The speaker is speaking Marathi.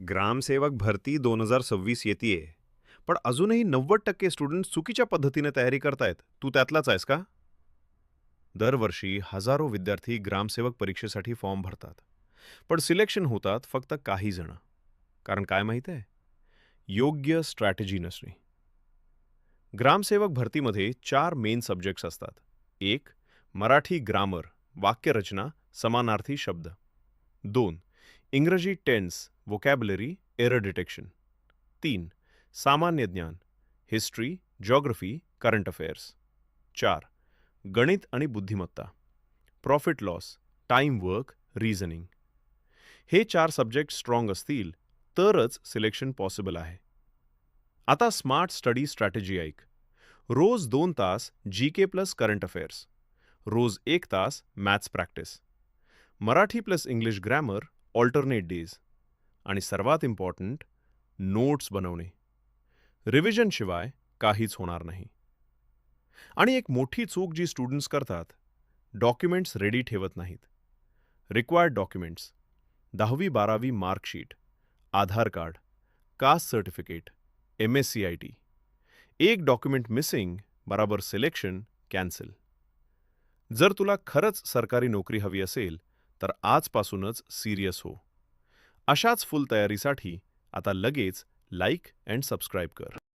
ग्रामसेवक भरती 2026 येतेय. पण अजूनही 90% स्टुडंट चुकीच्या पद्धतीने तयारी करतायत. तू त्यातलाच आहेस का? दरवर्षी हजारो विद्यार्थी ग्रामसेवक परीक्षेसाठी फॉर्म भरतात. पण सिलेक्शन होतात फक्त काही जण. कारण काय माहित आहे? योग्य स्ट्रॅटेजी नसणे. ग्रामसेवक भरतीमध्ये 4 मेन सब्जेक्ट्स असतात. 1. मराठी ग्रामर, वाक्यरचना, समानार्थी शब्द. 2. इंग्रजी टेन्स, व्होकॅब्युलरी, एरर डिटेक्शन. 3. सामान्य ज्ञान, हिस्ट्री, जिओग्राफी, करंट अफेअर्स. 4. गणित आणि बुद्धिमत्ता, profit loss, time work, reasoning. हे 4 सब्जेक्ट स्ट्रॉंग असतील तरच सिलेक्शन पॉसिबल आहे. आता स्मार्ट स्टडी स्ट्रॅटेजी ऐक. रोज 2 तास जी के प्लस करंट अफेअर्स, रोज 1 तास maths practice, Marathi plus English grammar alternate days, आणि सर्वात इम्पॉर्टंट, नोट्स बनवणे. रिव्हिजनशिवाय काहीच होणार नाही. आणि एक मोठी चूक जी स्टुडंट्स करतात, डॉक्युमेंट्स रेडी ठेवत नाहीत. रिक्वायर्ड डॉक्युमेंट्स: 10वी-12वी मार्कशीट, आधार कार्ड, कास्ट सर्टिफिकेट, MSCIT. एक डॉक्युमेंट मिसिंग बराबर सिलेक्शन कॅन्सल. जर तुला खरंच सरकारी नोकरी हवी असेल तर आजपासूनच सिरियस हो. अशाच फुल तयारीसाठी आता लगेच लाईक अँड सबस्क्राईब कर.